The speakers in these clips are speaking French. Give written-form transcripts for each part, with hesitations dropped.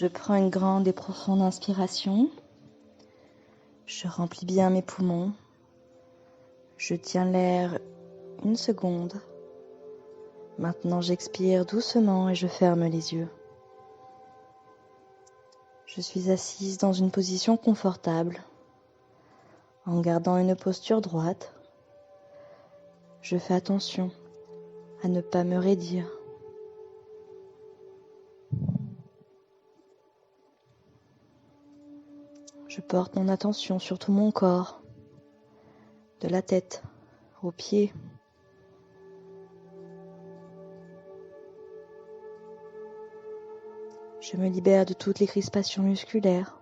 Je prends une grande et profonde inspiration. Je remplis bien mes poumons. Je tiens l'air 1 seconde. Maintenant, j'expire doucement et je ferme les yeux. Je suis assise dans une position confortable, en gardant une posture droite. Je fais attention à ne pas me raidir. Je porte mon attention sur tout mon corps, de la tête aux pieds. Je me libère de toutes les crispations musculaires.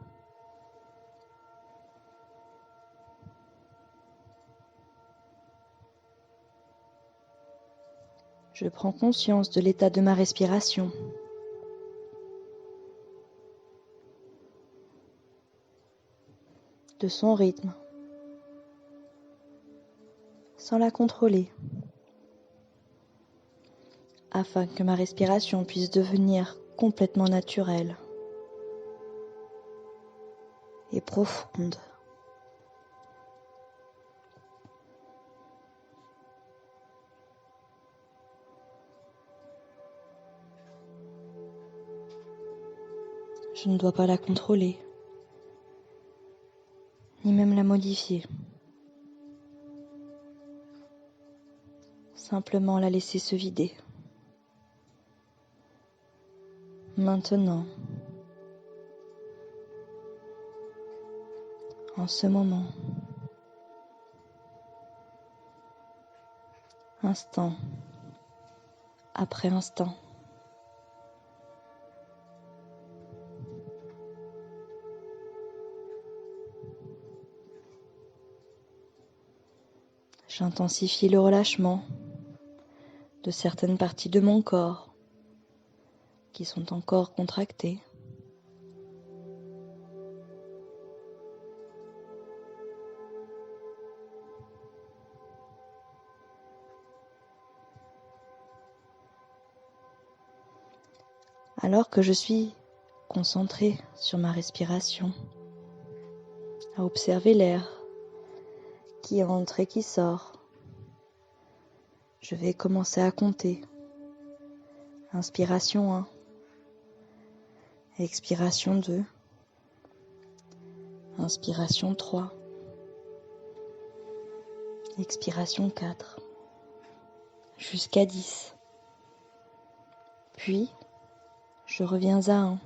Je prends conscience de l'état de ma respiration. De son rythme, sans la contrôler, afin que ma respiration puisse devenir complètement naturelle et profonde. Je ne dois pas la contrôler, ni même la modifier. Simplement la laisser se vider. Maintenant, en ce moment, instant après instant. J'intensifie le relâchement de certaines parties de mon corps qui sont encore contractées. Alors que je suis concentrée sur ma respiration, à observer l'air qui entre et qui sort, je vais commencer à compter. Inspiration 1, expiration 2, inspiration 3, expiration 4, jusqu'à 10. Puis, je reviens à 1.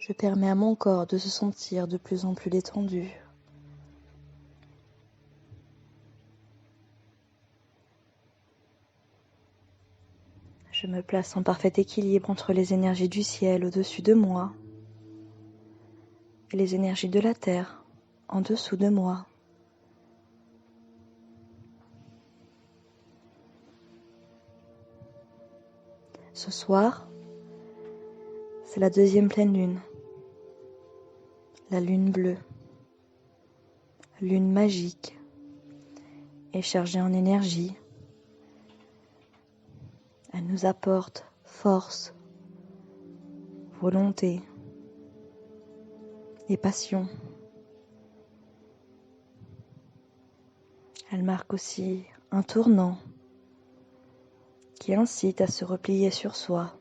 Je permets à mon corps de se sentir de plus en plus détendu. Je me place en parfait équilibre entre les énergies du ciel au-dessus de moi et les énergies de la terre en dessous de moi. Ce soir, c'est la 2e pleine lune, la lune bleue, lune magique et chargée en énergie. Elle nous apporte force, volonté et passion. Elle marque aussi un tournant qui incite à se replier sur soi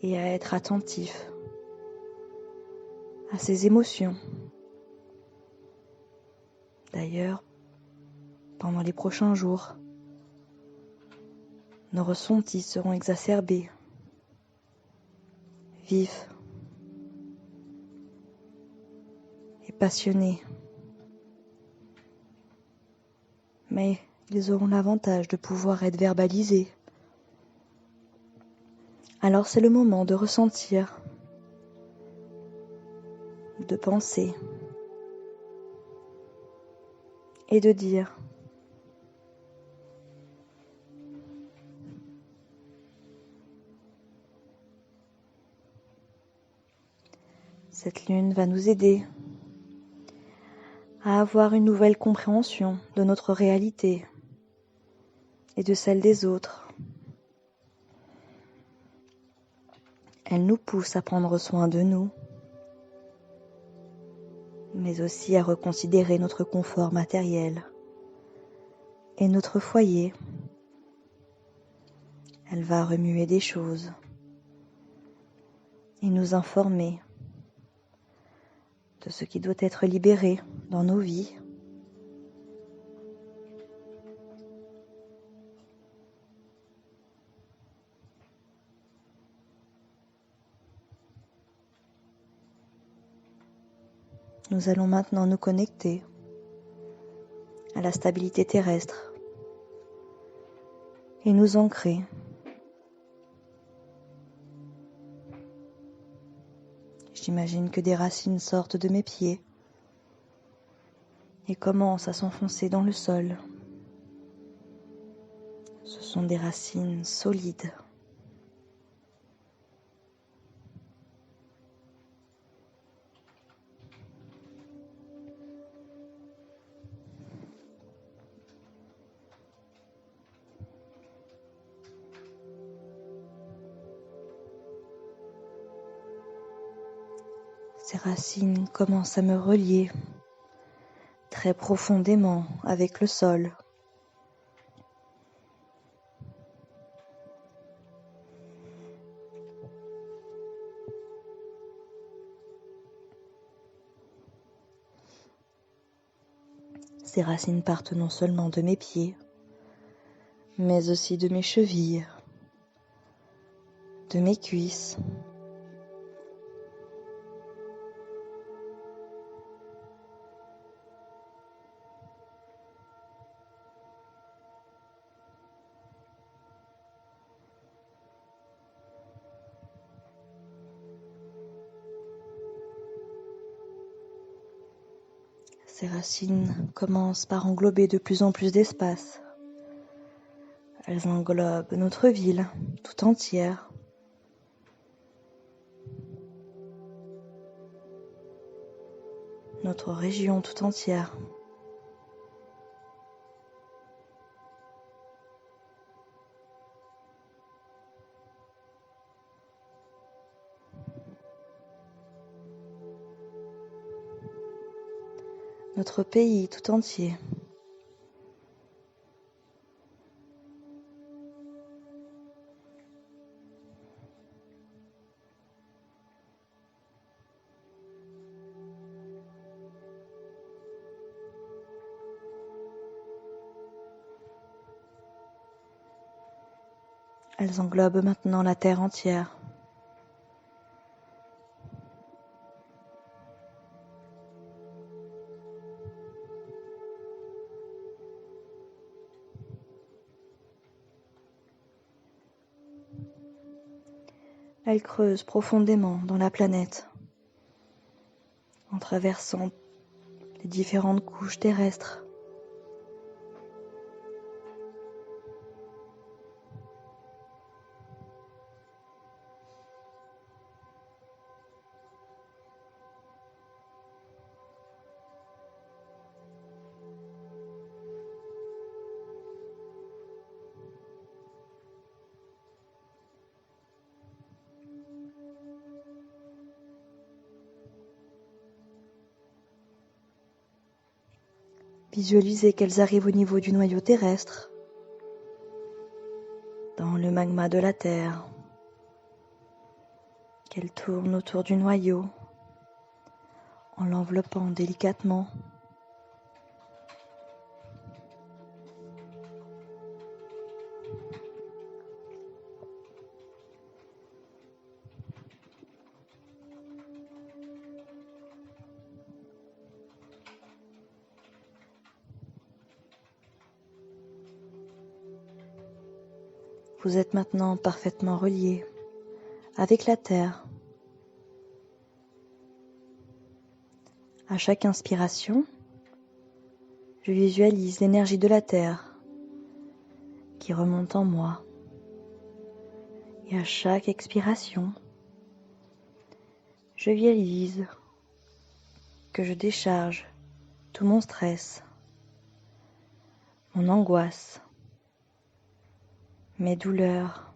et à être attentif à ses émotions. D'ailleurs, pendant les prochains jours, nos ressentis seront exacerbés, vifs et passionnés. Mais ils auront l'avantage de pouvoir être verbalisés. Alors c'est le moment de ressentir, de penser et de dire. Cette lune va nous aider à avoir une nouvelle compréhension de notre réalité et de celle des autres. Elle nous pousse à prendre soin de nous, mais aussi à reconsidérer notre confort matériel et notre foyer. Elle va remuer des choses et nous informer de ce qui doit être libéré dans nos vies. Nous allons maintenant nous connecter à la stabilité terrestre et nous ancrer. J'imagine que des racines sortent de mes pieds et commencent à s'enfoncer dans le sol. Ce sont des racines solides. Ces racines commencent à me relier très profondément avec le sol. Ces racines partent non seulement de mes pieds, mais aussi de mes chevilles, de mes cuisses, Ces racines commencent par englober de plus en plus d'espace. Elles englobent notre ville tout entière. Notre région tout entière. Notre pays tout entier. Elles englobent maintenant la terre entière. Elles creusent profondément dans la planète, en traversant les différentes couches terrestres. Visualisez qu'elles arrivent au niveau du noyau terrestre, dans le magma de la Terre, qu'elles tournent autour du noyau, en l'enveloppant délicatement. Vous êtes maintenant parfaitement relié avec la Terre. À chaque inspiration, je visualise l'énergie de la Terre qui remonte en moi. Et à chaque expiration, je visualise que je décharge tout mon stress, mon angoisse, mes douleurs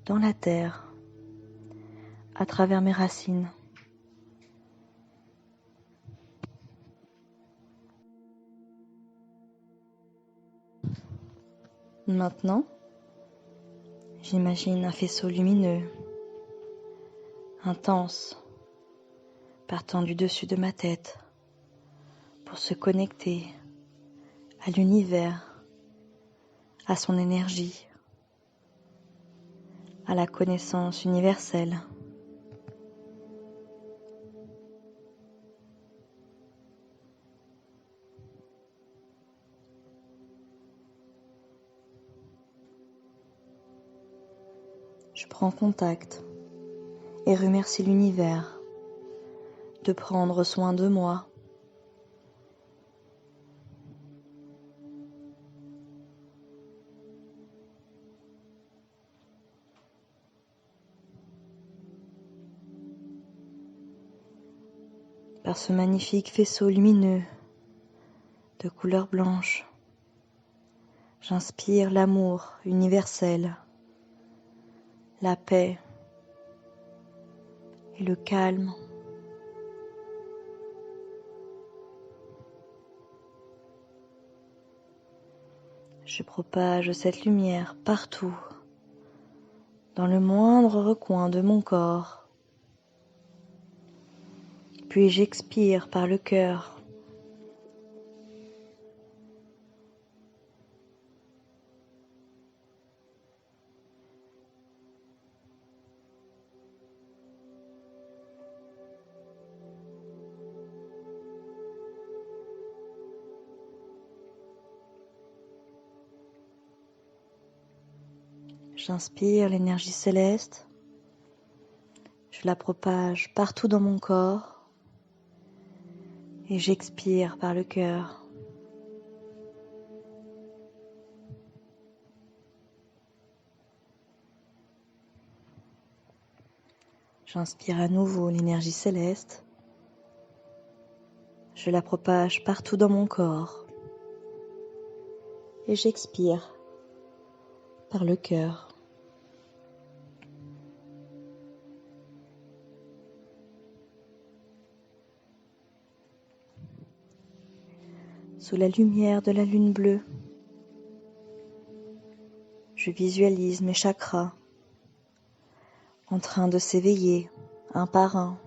dans la terre, à travers mes racines. Maintenant, j'imagine un faisceau lumineux, intense, partant du dessus de ma tête pour se connecter à l'univers, à son énergie, à la connaissance universelle. Je prends contact et remercie l'univers de prendre soin de moi. Par ce magnifique faisceau lumineux de couleur blanche, j'inspire l'amour universel, la paix et le calme. Je propage cette lumière partout, dans le moindre recoin de mon corps. Puis j'expire par le cœur. J'inspire l'énergie céleste. Je la propage partout dans mon corps. Et j'expire par le cœur. J'inspire à nouveau l'énergie céleste. Je la propage partout dans mon corps. Et j'expire par le cœur. Sous la lumière de la lune bleue, je visualise mes chakras en train de s'éveiller un par un.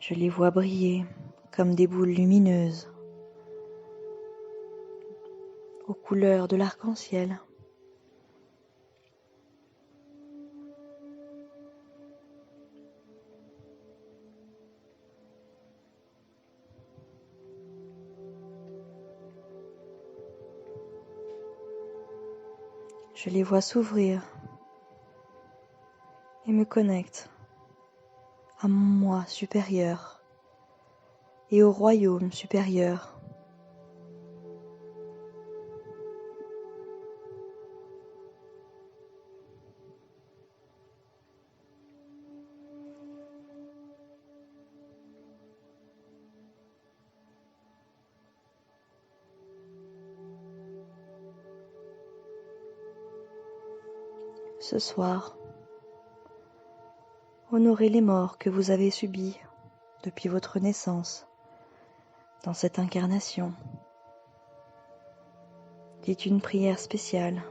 Je les vois briller comme des boules lumineuses aux couleurs de l'arc-en-ciel. Je les vois s'ouvrir et me connecte à mon moi supérieur et au royaume supérieur. Ce soir, honorez les morts que vous avez subies depuis votre naissance dans cette incarnation. Dites une prière spéciale.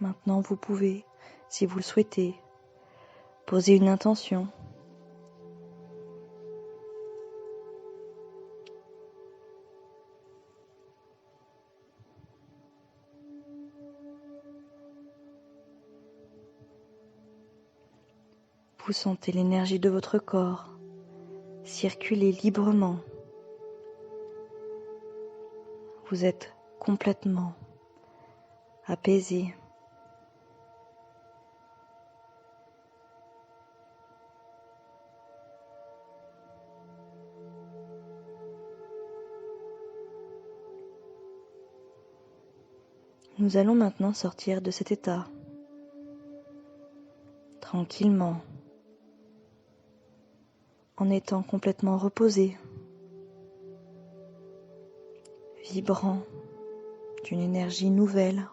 Maintenant, vous pouvez, si vous le souhaitez, poser une intention. Vous sentez l'énergie de votre corps circuler librement. Vous êtes complètement apaisé. Nous allons maintenant sortir de cet état, tranquillement, en étant complètement reposé, vibrant d'une énergie nouvelle.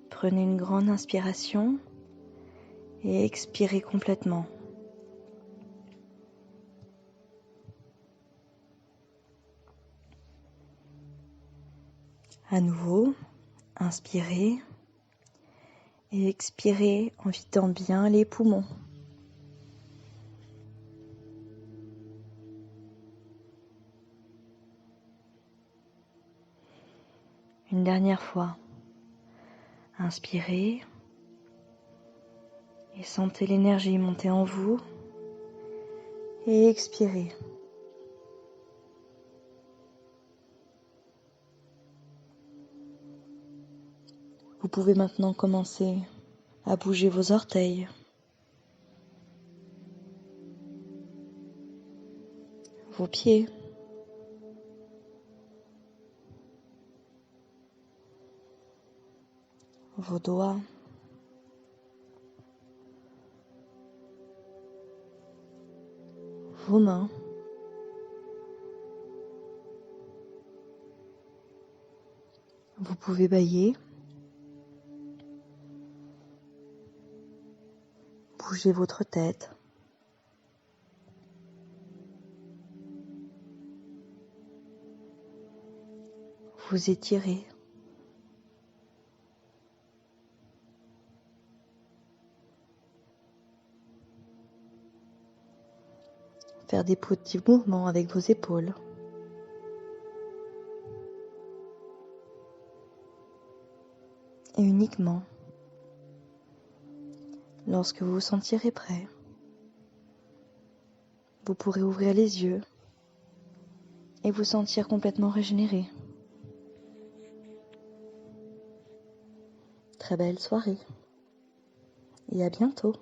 Prenez une grande inspiration et expirez complètement. À nouveau, inspirez et expirez en vidant bien les poumons. Une dernière fois, inspirez et sentez l'énergie monter en vous et expirez. Vous pouvez maintenant commencer à bouger vos orteils, vos pieds, vos doigts, vos mains, vous pouvez bâiller, bouger votre tête, vous étirer, faire des petits mouvements avec vos épaules. Et uniquement lorsque vous vous sentirez prêt, vous pourrez ouvrir les yeux et vous sentir complètement régénéré. Très belle soirée et à bientôt.